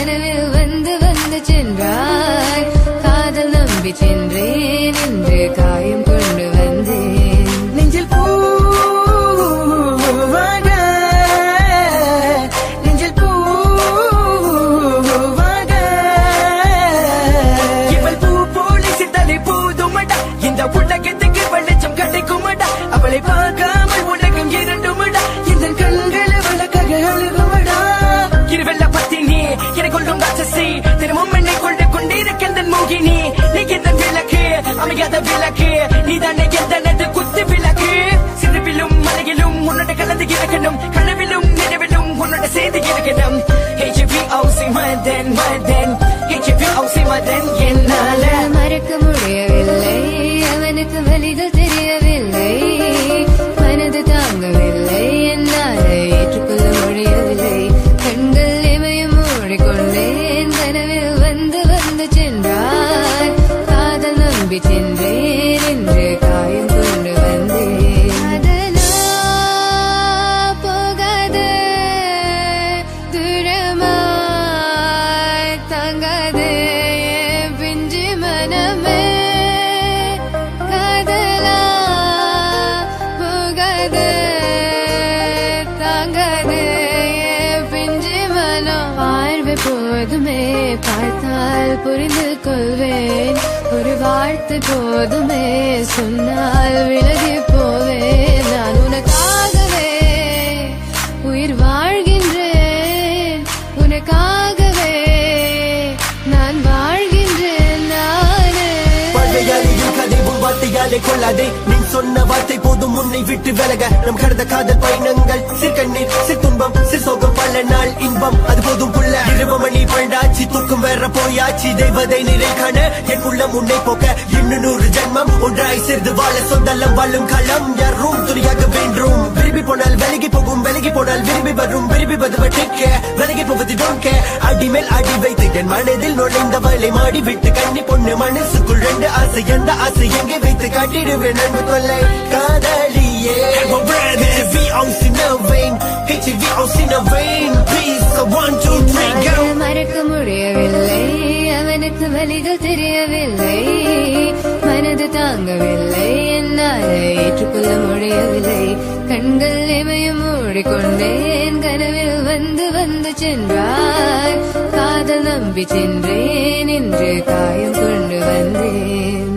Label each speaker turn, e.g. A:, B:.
A: கனவில் வந்து வந்து சென்றாய் காதல் நம்பி சென்றேன் என்று காயம் கொண்டு வந்தேன்
B: நெஞ்சில் பூவாக நெஞ்சில் பூவாக இவள் பூ போலி சித்தலை பூதுமடா இந்த உலகத்துக்கு வெளிச்சம் கிடைக்குமடா அவளை பார்க்காமல் உலகம் இரண்டுமடா இந்த கண்களை வழக்காக அழுகுமடா இருவெல்ல பத்தினி என கொள்ளும் ராட்சசி தினமும் என்னை கொண்டு கொண்டிருக்கின்ற மோகினி நீ எந்த விளக்கு அமையாத விளக்கு நீதானே எந்தனது குத்து விளக்கு சிறுவிலும் மலையிலும் உன்னோட கலந்து இருக்கணும் கனவிலும் நினைவிலும் உன்னோட செய்து இருக்கணும் HVOC மதன் HVOC மதன் என்னால
A: மறக்க முடியவில்லை அவனுக்கு வலிகள் தெரியவில்லை மனது தாங்கவில்லை என்னால் ஏற்றுக்கொள்ள முடியவில்லை கண்கள் இமையும் மூடிக்கொண்டேன் கனவில் வந்து வந்து சென்றார் காதல் நம்பி சென்றேன் என்று காயம் கொண்டு வந்தேன் அதனால் போகாது தூரமாய் தாங்காது என் பிஞ்சு மனமே காதலா போகாது தாங்காது என் பிஞ்சு மனம் பார்வை போதுமே பார்த்தால் புரிந்து கொள்வேன் ஒரு வார்த்தை போதுமே சொன்னால் விலகி போவேன் நான் உனக்காகவே உயிர் வாழ்கின்றேன் உனக்காகவே நான் வாழ்கின்றேன் நானே
B: பழையாலையும் கதைவும் வார்த்தையாலே கொள்ளாதே நீ சொன்ன வார்த்தை போதும் உன்னை விட்டு விலக நம் கடந்த காதல் பயணங்கள் சிற்கண்ணீர் சிற்துன்பம் சிற்சோகம் பல நாள் இன்பம் அது போதும் புள்ள 20 மணி பண்டாச்சி தூக்கம் வேற போயாச்சி தெய்வதை நிறை காண என் உள்ளம் உன்னை போக்க இன்னும் 100 ஜென்மம் ஒன்றாய் சேர்ந்து வாழ சொந்தலம் வாழும் களம் யாரும் துணியாக வேண்டும் விரும்பி போனால் விலகி போகும் விலகி போனால் விரும்பி வரும் விரும்பி வருவட்டிக்க விலகி போவது டோன்ட் கேர் அடி மேல் அடி வைத்து என் மனதில் நுழைந்தவளை மாடி விட்டு கண்ணி பொண்ணு மனசுக்குள் 2 ஆசை எந்த ஆசை எங்கே வைத்து காட்டிடுவேன் அன்பு தொல்லை காதலியே HVOC no vein HVOC no vein please so 1 2 3 go
A: மறக்க முடியவில்லை அவனுக்கு வலிகள் தெரியவில்லை மனது தாங்கவில்லை என்னால் ஏற்றுக்கொள்ள முடியவில்லை கண்கள் இமையும் மூடிக்கொண்டேன் கனவில் வந்து வந்து சென்றாய் காதல் நம்பி சென்றேன் என்று காயம் கொண்டு வந்தேன்